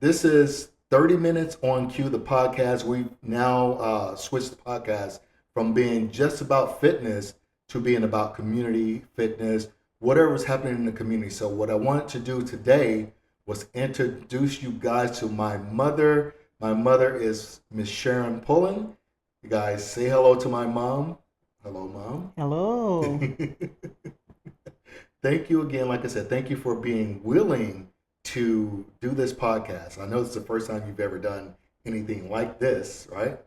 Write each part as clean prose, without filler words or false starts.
This is 30 Minutes on Cue, the podcast. We've now switched the podcast from being just about fitness to being about community fitness, whatever's happening in the community. So, what I wanted to do today was introduce you guys to my mother. My mother is Miss Sharon Pullen. You guys say hello to my mom. Hello, mom. Hello. Thank you again. Like I said, thank you for being willing to do this podcast. I know it's the first time you've ever done anything like this, right?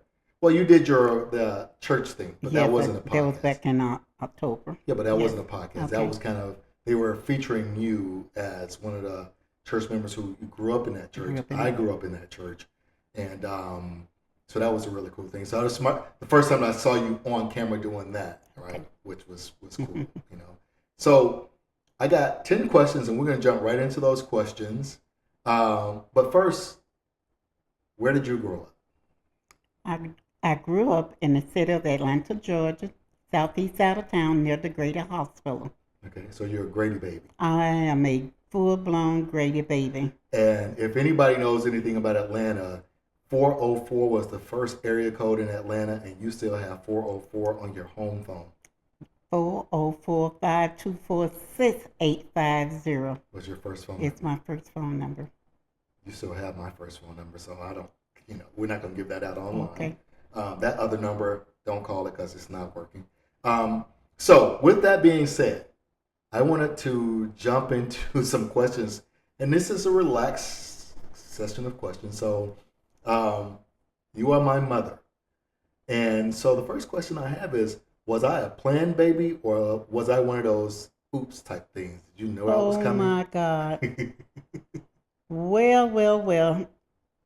Well, you did your the church thing, but that Yes, wasn't a that was podcast. back in October. Yeah, but that Yes. wasn't a podcast. That Okay. was kind of they were featuring you as one of the church members who grew up in that I grew church. up in I it. grew up in that church, and so that was a really cool thing. So I was smart. The first time I saw you on camera doing that, right, Okay. which was cool, you know. So I got 10 questions, and we're gonna jump right into those questions. But first, where did you grow up? I I grew up in the city of Atlanta, Georgia, southeast side of town near the Grady Hospital. Okay, so you're a Grady baby. I am a full-blown Grady baby. And if anybody knows anything about Atlanta, 404 was the first area code in Atlanta, and you still have 404 on your home phone. 404-524-6850 Was your first phone is number? my first phone number. You still have my first phone number, so I don't, we're not going to give that out online. Okay. That other number, don't call it because it's not working. So, with that being said, I wanted to jump into some questions, and this is a relaxed session of questions. So, um, you are my mother, and so the first question I have is: was I a planned baby, or was I one of those oops type things? Did you know I was Oh coming? my God. Well.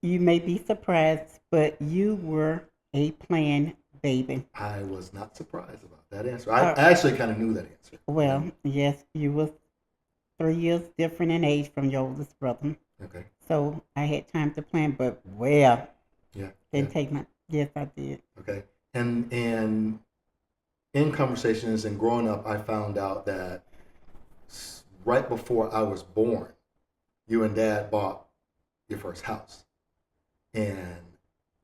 You may be surprised, but you were a planned baby. I was not surprised about that answer. I Uh, actually kind of knew that answer. well, yes, you were 3 years different in age from your oldest brother. Okay. So I had time to plan, but well, Yeah. Yeah. didn't take my, yes, I did. Okay. And in conversations and growing up, I found out that right before I was born, you and Dad bought your first house, and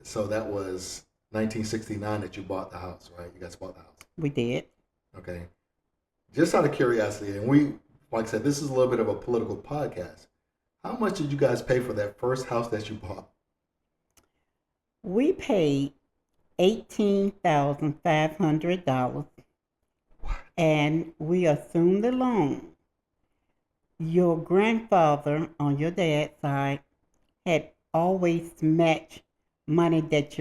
so that was 1969 that you bought the house, right? You guys bought the house. We did. Okay. Just out of curiosity, and we, like I said, this is a little bit of a political podcast. How much did you guys pay for that first house that you bought? We paid $18,500 and we assumed the loan. Your grandfather on your dad's side had always matched money that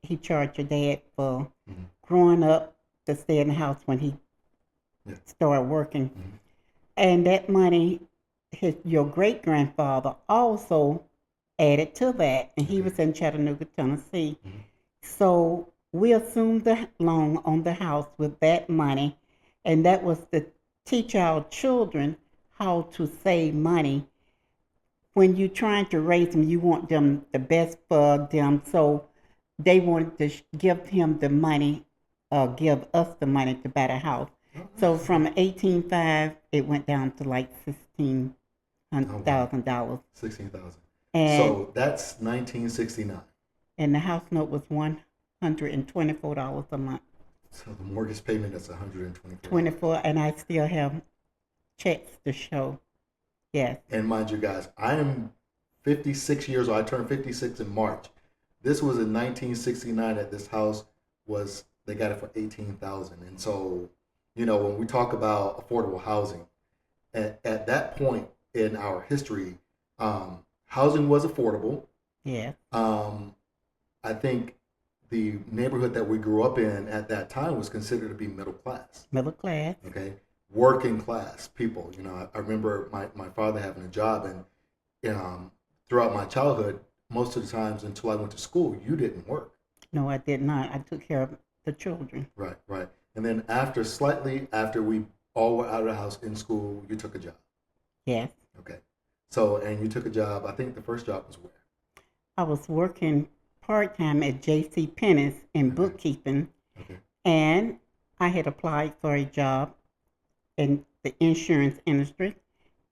he charged your dad for Mhm. growing up to stay in the house when he Yeah. started working. Mhm. And that money, your great grandfather also added to that, and he Okay. was in Chattanooga, Tennessee. Mhm. So we assumed the loan on the house with that money, and that was to teach our children how to save money. When you're trying to raise them, you want them the best for them. So they wanted to give him the money, give us the money to buy the house. Oh, So nice. from Okay. 18.5, it went down to like sixteen Oh wow. $1,000, 16,000. and So that's 1969. the house note was $124 a month. So the mortgage payment is $124. 24, and I still have checks to show. Yes, And mind you guys, I am 56 years old. I turned 56 in March. This was in 1969 that this house was they got it for 18,000. And so, when we talk about affordable housing, at that point in our history, housing was affordable. yes, Um, I think the neighborhood that we grew up in at that time was considered to be middle class. middle class. Okay, working class people. I remember my father having a job, and throughout my childhood, most of the times until I went to school, you didn't work. No, I did not. I took care of the children. Right, right. And then slightly after we all were out of the house in school, you took a job. Yes, Okay, so and you took a job. I think the first job was where? I was working part time at J.C. Penney's in Okay, bookkeeping, okay, and I had applied for a job in the insurance industry,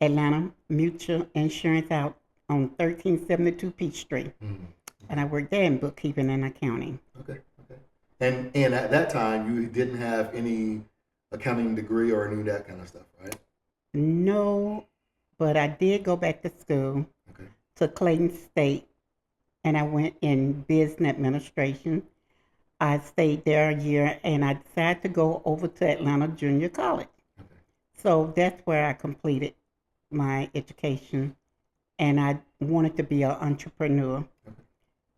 Atlanta Mutual Insurance out on 1372 Peachtree, Mm. and I worked there in bookkeeping and accounting. Okay. Okay. And at that time, you didn't have any accounting degree or any of that kind of stuff, right? No, but I did go back to school Okay. to Clayton State, and I went in business administration. I stayed there a year, and I decided to go over to Atlanta Junior College. Okay. So that's where I completed my education, and I wanted to be an entrepreneur. Okay.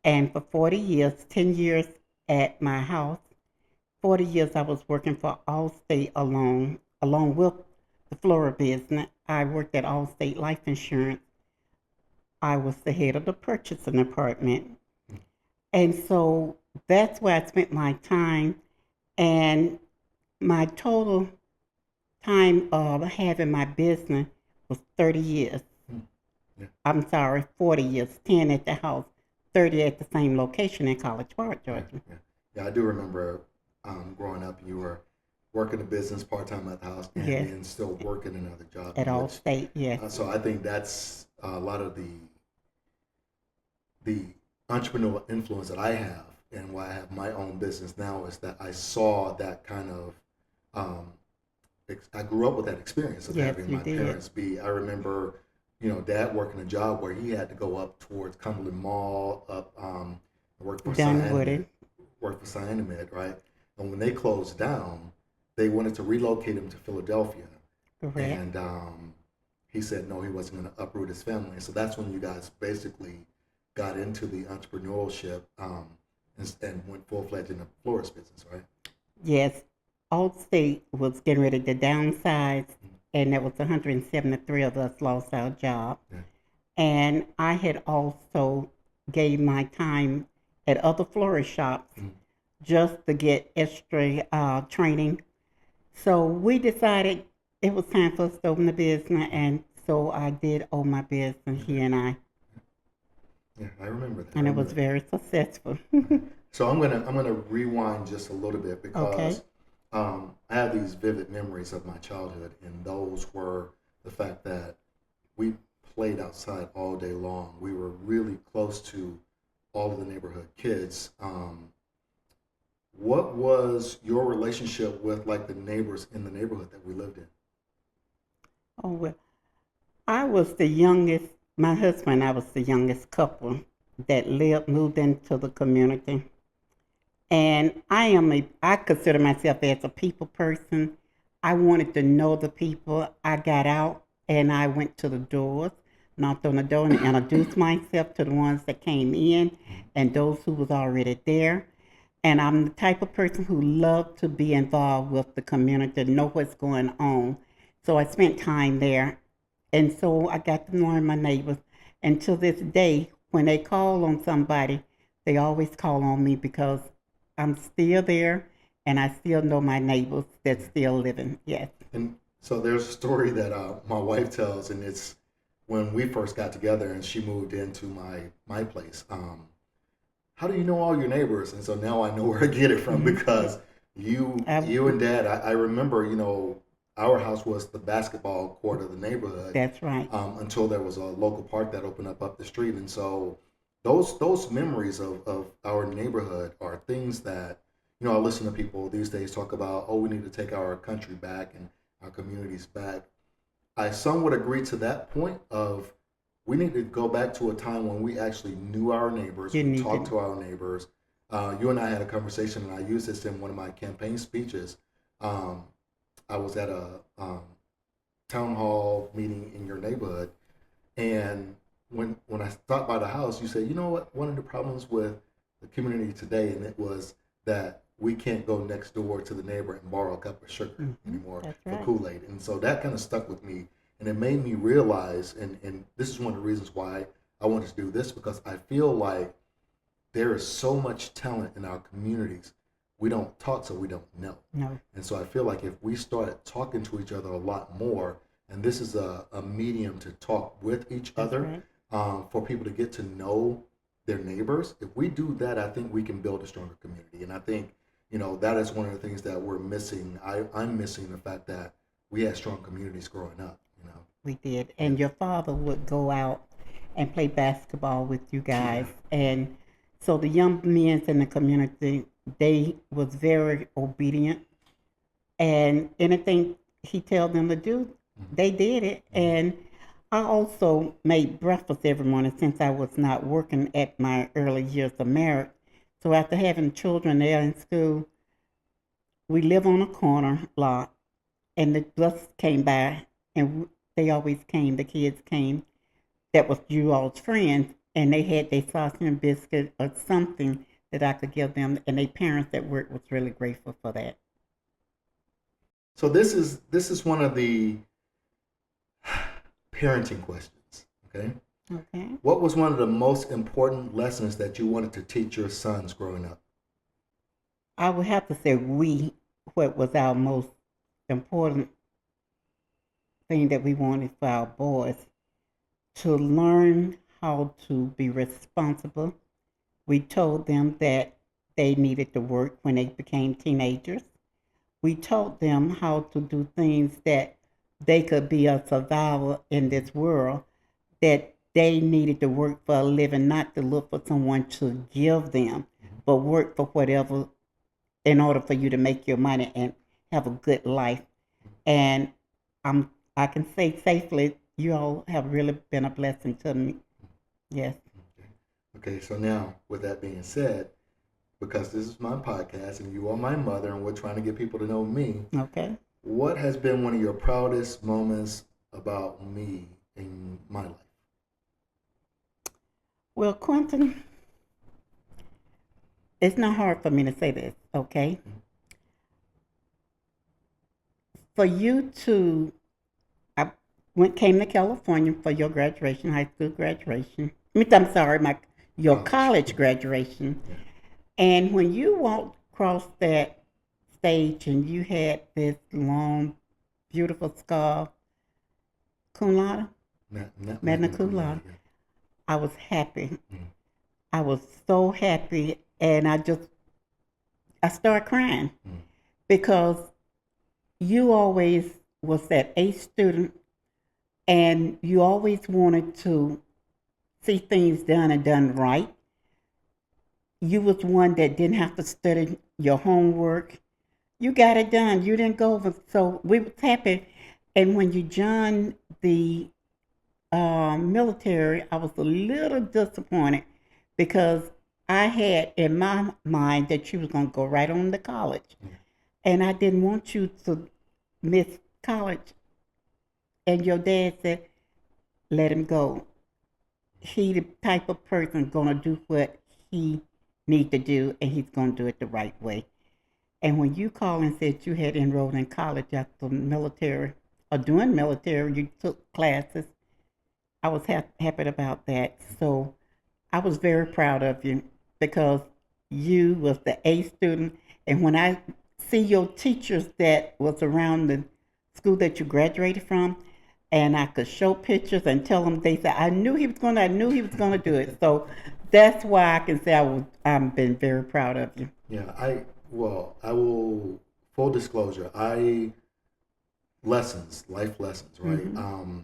And for 40 years, 10 years at my house, 40 years I was working for Allstate along with the Florida business. I worked at Allstate Life Insurance. I was the head of the purchasing department. Mm. And so that's where I spent my time. And my total time of having my business was 30 years. Mm. Yeah. I'm sorry, 40 years, 10 at the house, 30 at the same location in College Park, Yeah. Georgia. Yeah. Yeah. I do remember growing up, you were working a business part time at the house and Yes, then still working another job, at in all which state, yes. so I think that's a lot of the entrepreneurial influence that I have and why I have my own business now is that I saw that kind of I grew up with that experience of Yes, having you my did. parents be. I remember, Dad working a job where he had to go up towards Cumberland Mall, up work for Dunwoody, Cyanamid, right? And when they closed down, they wanted to relocate him to Philadelphia, correct. and he said no, he wasn't going to uproot his family. So that's when you guys basically got into the entrepreneurship and went full fledged in the florist business, right? Yes, Allstate was getting ready to downsize, and there was 173 of us lost our job. Yeah. And I had also gave my time at other florist shops Mm. just to get extra training. So we decided it was time for us to open the business, and so I did own my business, he and I, Yeah, I remember that. I and it remember was that. very successful. So I'm gonna rewind just a little bit Okay. because I have these vivid memories of my childhood, and those were the fact that we played outside all day long. We were really close to all of the neighborhood kids. What was your relationship with like the neighbors in the neighborhood that we lived in? Oh, well, I was the youngest, my husband and I was the youngest couple that moved into the community. And I consider myself as a people person. I wanted to know the people. I got out and I went to the doors, knocked on the door and introduced myself to the ones that came in and those who was already there. And I'm the type of person who loved to be involved with the community, know what's going on. So I spent time there. And so I got to know my neighbors. And to this day, when they call on somebody, they always call on me because I'm still there and I still know my neighbors that's still living. Yes. And so there's a story that my wife tells, and it's when we first got together and she moved into my place. How do you know all your neighbors? And so now I know where I get it from Mhm. because you I, you and Dad. I remember, our house was the basketball court of the neighborhood that's right. until there was a local park that opened up the street, and so those memories of our neighborhood are things that I listen to people these days talk about. Oh, we need to take our country back and our communities back. I somewhat agree to that point of we need to go back to a time when we actually knew our neighbors, You we need talked to. to our neighbors. You and I had a conversation, and I used this in one of my campaign speeches. Um, I was at a town hall meeting in your neighborhood, and when I stopped by the house, you said, you know what, one of the problems with the community today, and it was that we can't go next door to the neighbor and borrow a cup of sugar anymore That's for right. Kool-Aid. And so that kind of stuck with me, and it made me realize, and this is one of the reasons why I wanted to do this, because I feel like there is so much talent in our communities. We don't talk, so we don't know. No, And so I feel like if we started talking to each other a lot more, and this is a medium to talk with each that's other, right. for people to get to know their neighbors, if we do that, I think we can build a stronger community. And I think, that is one of the things that we're missing. I'm missing the fact that we had strong communities growing up. We did. Yeah. And your father would go out and play basketball with you guys. And so the young men in the community, they was very obedient, and anything he tell them to do, they did it. And I also made breakfast every morning since I was not working at my early years of marriage. So after having children there in school, we live on a corner lot, and the bus came by, and they always came. The kids came. That was you all's friends, and they had their sausage and biscuit or something that I could give them, and their parents at work was really grateful for that. So this is one of the parenting questions. Okay. Okay. What was one of the most important lessons that you wanted to teach your sons growing up? I would have to say what was our most important thing that we wanted for our boys to learn how to be responsible. We told them that they needed to work when they became teenagers. We taught them how to do things that they could be a survivor in this world, that they needed to work for a living, not to look for someone to give them, but work for whatever in order for you to make your money and have a good life. And I can say safely, you all have really been a blessing to me. Yes. Okay, so now with that being said, because this is my podcast and you are my mother and we're trying to get people to know me, Okay. what has been one of your proudest moments about me in my life? Well, Quentin, it's not hard for me to say this, okay? For you to, I came to California for your graduation, high school graduation. I'm sorry, your college graduation. Yeah. And when you walked across that stage and you had this long, beautiful scarf, cum laude, magna cum laude, Yeah. I was happy. Mm. I was so happy, and I started crying Mm. because you always was that A student, and you always wanted to see things done and done right. You was one that didn't have to study your homework. You got it done. You didn't go over. So we was happy. And when you joined the military, I was a little disappointed because I had in my mind that you was going to go right on to college. Yeah. And I didn't want you to miss college. And your dad said, let him go. He the type of person going to do what he need to do, and he's going to do it the right way. And when you called and said you had enrolled in college after military, or doing military, you took classes, I was happy about that. So I was very proud of you because you was the A student. And when I see your teachers that was around the school that you graduated from, and I could show pictures and tell them, they said, I knew he was going to do it. So that's why I can say I've been very proud of you. Yeah, I will, full disclosure, life lessons, right? Mm-hmm.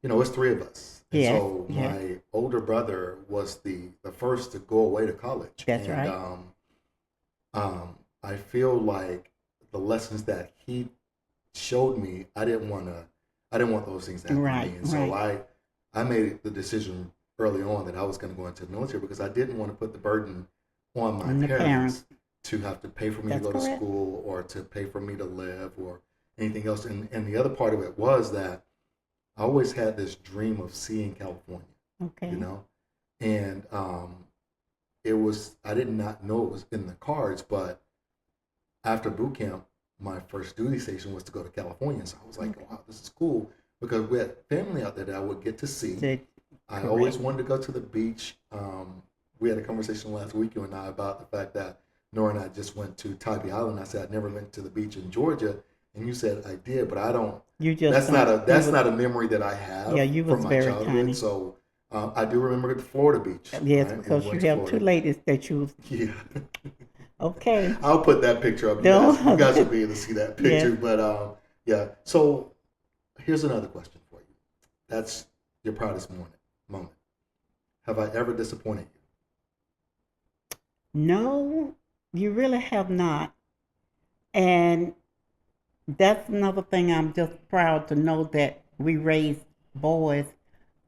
It's three of us. And Yes, so yes. my older brother was the first to go away to college. That's and, right. I feel like the lessons that he showed me, I didn't want those things to happen to Right, me. And so right. I made the decision early on that I was going to go into the military because I didn't want to put the burden on my And the parents parents. to have to pay for me to That's go to correct. school or to pay for me to live or anything else. And the other part of it was that I always had this dream of seeing California, Okay. and I did not know it was in the cards, but after boot camp, my first duty station was to go to California. So I was like, wow, this is cool because we had family out there that I would get to see. I always wanted to go to the beach. We had a conversation last week, you and I, about the fact that Nora and I just went to Tybee Island. I said I never went to the beach in Georgia, and you said I did, but I don't. You just That's don't. not a memory that I have Yeah, you was from my very childhood. tiny. So I do remember the Florida beach. Yes, right? because We you went to have two Florida. ladies that you was Yeah. okay. I'll put that picture up. No. You guys will be able to see that picture. Yes. But yeah. So here's another question for you. That's your proudest moment. Have I ever disappointed No, you really have not. And that's another thing I'm just proud to know that we raised boys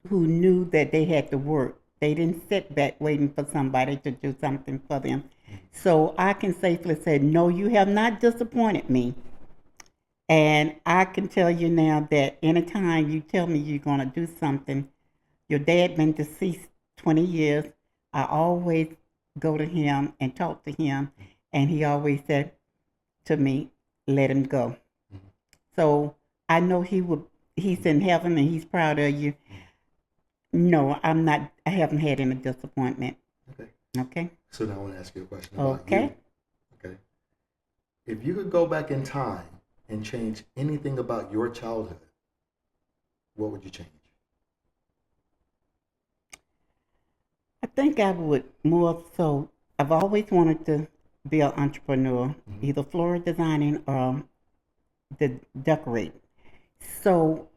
who knew that they had to work. They didn't sit back waiting for somebody to do something for them. you? So I can safely say, no, you have not disappointed me. And I can tell you now that anytime you tell me you're going to do something, your dad been deceased 20 years. I always go to him and talk to him, and he always said to me, let him go. Mhm. So I know he's in heaven and he's proud of you. No, I'm not, I haven't had any disappointment. Okay. Okay? So now I want to ask you a question about Okay. you. Okay. If you could go back in time and change anything about your childhood, what would you change? I think I would more so, I've always wanted to be an entrepreneur, Mhm. either floral designing or the decorate. So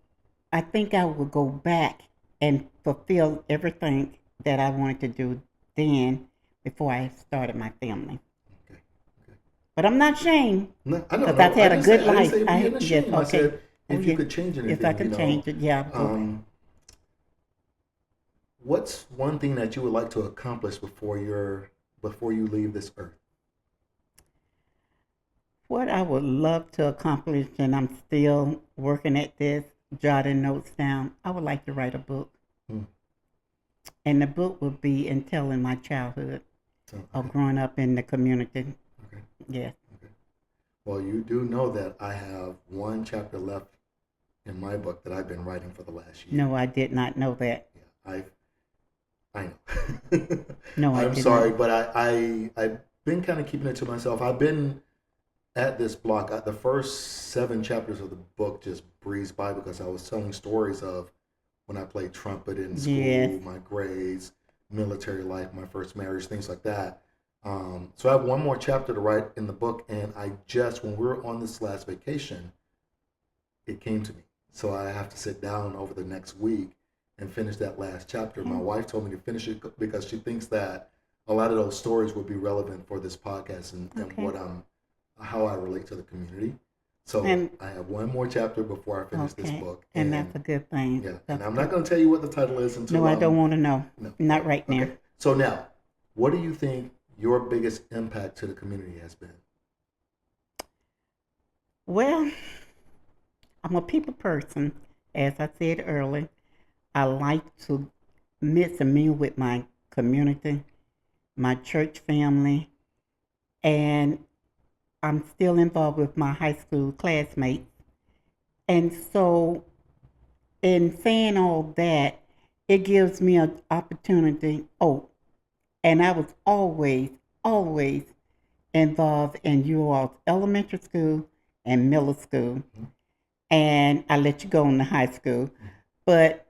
I think I would go back and fulfill everything that I wanted to do then before I started my family. Okay. Okay. But I'm not ashamed No, I know, because I've no. I had a didn't say good I didn't life. say be in the Yes, shame. I okay. said Oh, if you yeah. could change If I anything, can change it, yeah, I'll go back. What's one thing that you would like to accomplish before you leave this earth? What I would love to accomplish, and I'm still working at this, jotting notes down, I would like to write a book. Hmm. And the book would be in telling my childhood Oh, of okay. growing up in the community. Okay. Yes. Okay. Well, you do know that I have one chapter left in my book that I've been writing for the last year. No, I did not know that. Yeah, I know. No, I I'm did sorry, not. but I've been kind of keeping it to myself. I've been at this block. The first 7 chapters of the book just breezed by because I was telling stories of when I played trumpet in Yes. school, my grades, military life, my first marriage, things like that. So I have one more chapter to write in the book, and when we were on this last vacation, it came to me. So I have to sit down over the next week and finish that last chapter. My Okay. wife told me to finish it because she thinks that a lot of those stories would be relevant for this podcast and Okay. how I relate to the community. So And I have one more chapter before I finish this okay. book, And that's and a good thing. yeah, and That's I'm not good. going to tell you what the title is No, until I don't want to know. no, Not right now. okay. So now, what do you think your biggest impact to the community has been? Well, I'm a people person. As I said earlier, I like to mix and mingle with my community, my church family, and I'm still involved with my high school classmates. And so, in saying all that, it gives me an opportunity. Oh, and I was always involved in you all's elementary school and middle school. Mhm. And I let you go in the high school. But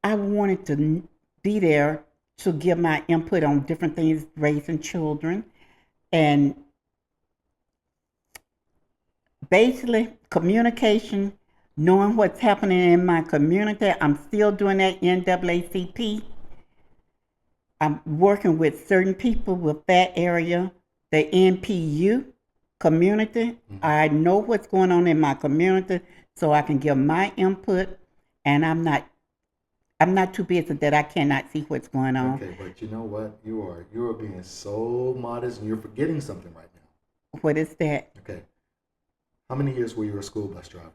I wanted to be there to give my input on different things, raising children, and basically communication, knowing what's happening in my community. I'm still doing that NAACP. I'm working with certain people with that area, the NPU community. Mhm. I know what's going on in my community, so I can give my input, and I'm not too busy that I cannot see what's going on. Okay, but you know what? You are being so modest, and you're forgetting something right now. What is that? Okay, how many years were you a school bus driver?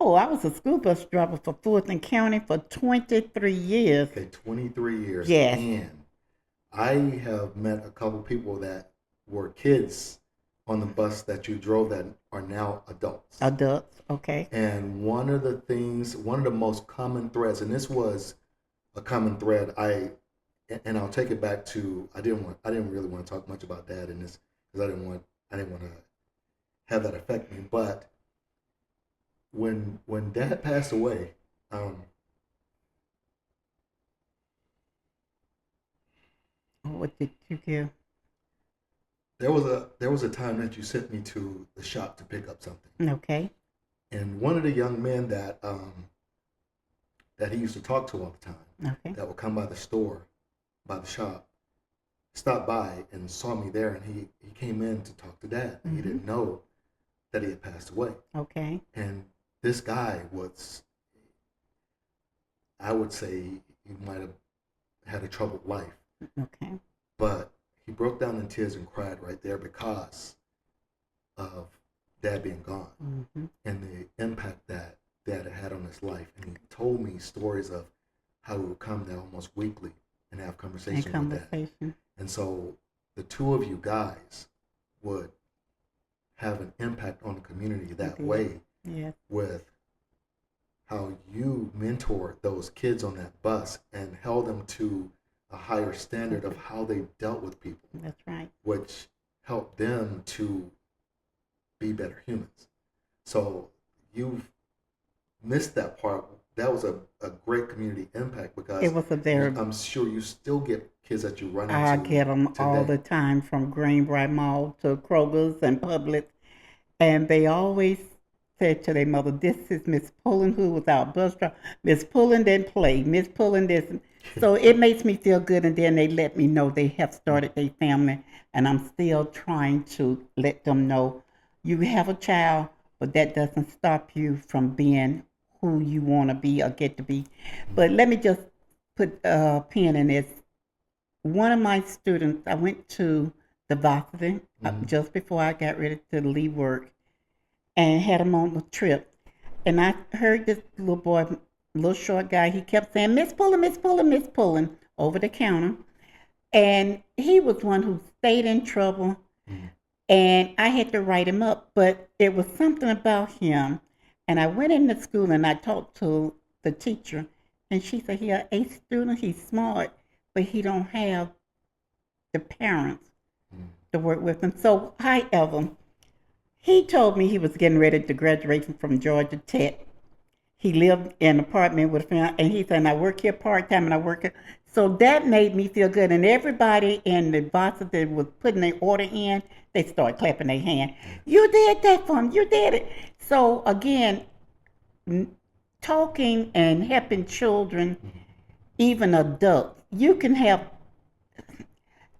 Oh, I was a school bus driver for Fulton County for 23 years. Okay, 23 years, Yes, and I have met a couple people that were kids on the bus that you drove that are now adults. adults. Okay. And one of the most common threads, and this was a common thread, and I'll take it back to I didn't really want to talk much about dad in this because I didn't want to have that affect me. But when dad passed away, What did you give? there was a time that you sent me to the shop to pick up something, Okay. and one of the young men that he used to talk to all the time, Okay. that would come by the store, by the shop, stopped by and saw me there, and he came in to talk to Dad. And he Mm-hmm. didn't know that he had passed away. Okay. And this guy was, I would say, he might have had a troubled life, Okay. but he broke down in tears and cried right there because of Dad being gone Mm-hmm. and the impact that Dad had had on his life. And he told me stories of how he would come there almost weekly and have And conversations with Dad. conversation. And so the two of you guys would have an impact on the community that Mhm. way Yes. with how you mentored those kids on that bus and held them to a higher standard of how they dealt with people, That's right. which helped them to be better humans. So you've missed that part. That was a great community impact because It was a very. I'm sure you still get kids that you run I into get them all the today. time from Greenbrier Mall to Kroger's and Publix. And they always said to their mother, "This is Miss Pullen who was our bus driver. Miss Pullen didn't play. Miss Pullen this." So it makes me feel good. And then they let me know they have started their family. And I'm still trying to let them know you have a child, but that doesn't stop you from being who you want to be or get to be. But let me just put a pin in this. One of my students, I went to the varsity Mhm. just before I got ready to leave work and had him on the trip. And I heard this little boy, little short guy, he kept saying, "Miss Pullen, Miss Pullen, Miss Pullen," over the counter. And he was one who stayed in trouble. Mhm. And I had to write him up, but it was something about him. And I went into school and I talked to the teacher, and she said, "He an A student, he's smart, but he don't have the parents Mhm. to work with him." So, however, he told me he was getting ready to graduate from Georgia Tech. He lived in an apartment with a friend, and he said, "I work here part time, and I work here." So that made me feel good. And everybody in the boxes that was putting their order in, they started clapping their hand. "You did that for him. You did it." So again, talking and helping children, even adults, you can have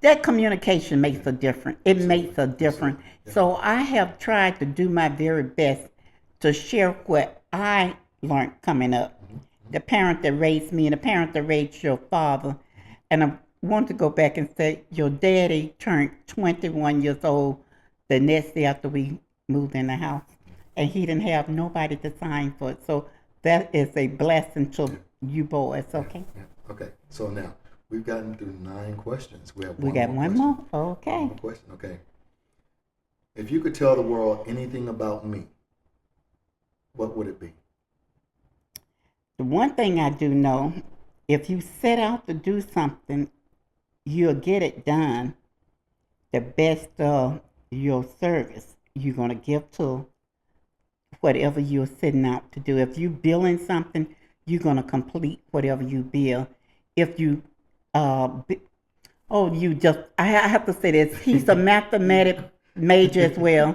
that communication makes a difference. It makes a difference. Absolutely. Yeah. So I have tried to do my very best to share what I learned coming up. Mhm. The parent that raised me and the parent that raised your father. And I want to go back and say your daddy turned 21 years old the next day after we moved in the house. And he didn't have nobody to sign for it. So that is a blessing to you boys, okay? Yeah. Okay. So now we've gotten through 9 questions. We have We one got more one question. more? One Okay. more question. Okay. If you could tell the world anything about me, what would it be? The one thing I do know, if you set out to do something, you'll get it done. The best of your service you're going to give to whatever you're setting out to do. If you're building something, you're going to complete whatever you build. If you, b- oh, you just, I have to say this. He's a mathematic major as well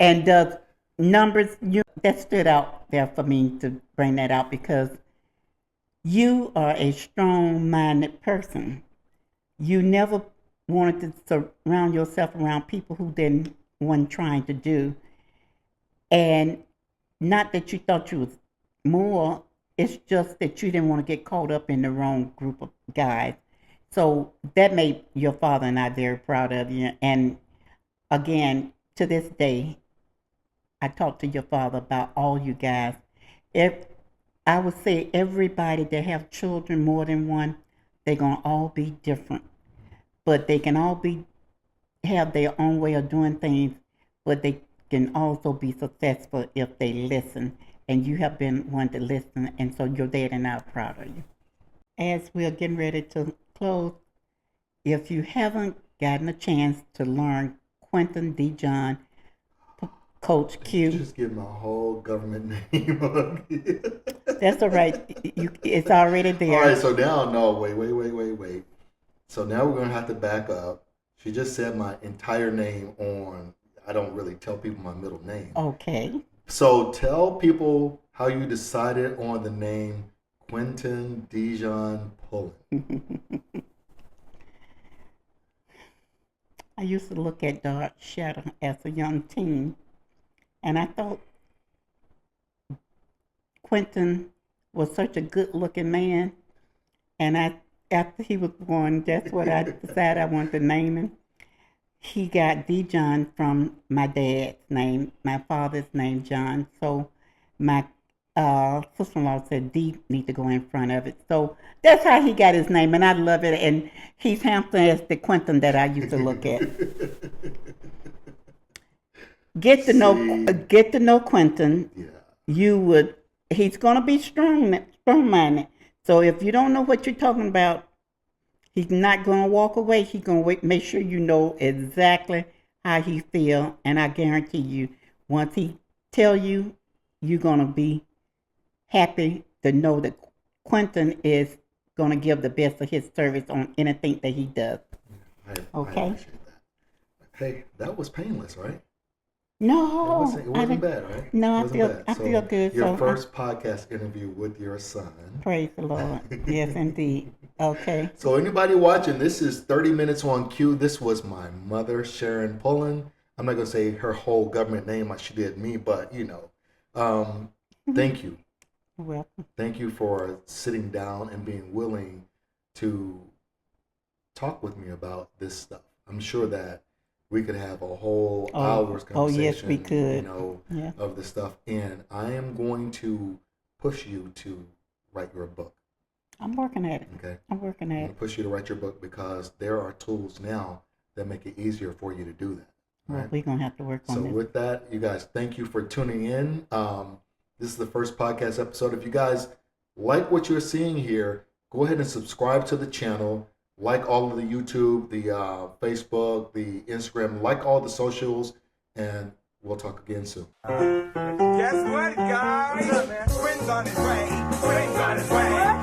and does numbers. That stood out there for me to bring that out because you are a strong minded person. You never wanted to surround yourself around people who didn't want trying to do. And not that you thought you was more, it's just that you didn't want to get caught up in the wrong group of guys. So that made your father and I very proud of you. And again, to this day, I talk to your father about all you guys. If I would say everybody that have children more than one, they're gonna all be different, but they can all be have their own way of doing things, but they can also be successful if they listen. And you have been one to listen, and so your dad and I are proud of you. As we're getting ready to close, if you haven't gotten a chance to learn Quentin D. John, Coach You Q, just give my whole government name. that's all right. It's already All right, there. so now, no, wait. So now we're gonna have to back up. She just said my entire name on. I don't really tell people my middle name. Okay. So tell people how you decided on the name Quentin Dijon Pullen. I used to look at Dark Shadow as a young teen, and I thought Quentin was such a good-looking man. And after he was born, that's what I decided I wanted to name him. He got Dijon from my dad's name, my father's name, John. So my sister-in-law said D need to go in front of it. So that's how he got his name, and I love it. And he's handsome as the Quentin that I used to look at. Get to know Quentin. Yeah. You would. He's gonna be strong-minded. So if you don't know what you're talking about, he's not gonna walk away. He's gonna make sure you know exactly how he feel, and I guarantee you, once he tell you, you're gonna be happy to know that Quentin is gonna give the best of his service on anything that he does. I Okay. appreciate that. Hey, that was painless, right? No, It wasn't bad, right? No, It I wasn't feel bad. I So feel good. Your So first podcast interview with your son. praise the Lord. Yes, indeed. Okay. So anybody watching, this is 30 Minutes on Cue. This was my mother, Sharon Pullen. I'm not going to say her whole government name like she did me, but you know. Thank you. Well, Thank you for sitting down and being willing to talk with me about this stuff. I'm sure that we could have a whole hour's conversation, yes, we could. you know, yeah. of this stuff. And I am going to push you to write your book. I'm working at it. Okay. I'm working I'm at going to it. push you to write your book because there are tools now that make it easier for you to do that. Well, Right? we're gonna have to work on So this. with that, you guys, thank you for tuning in. This is the first podcast episode. If you guys like what you're seeing here, go ahead and subscribe to the channel. Like all of the YouTube, the Facebook, the Instagram, like all the socials, and we'll talk again soon. Guess what, guys? Quinn's on his way. Quinn's on his way.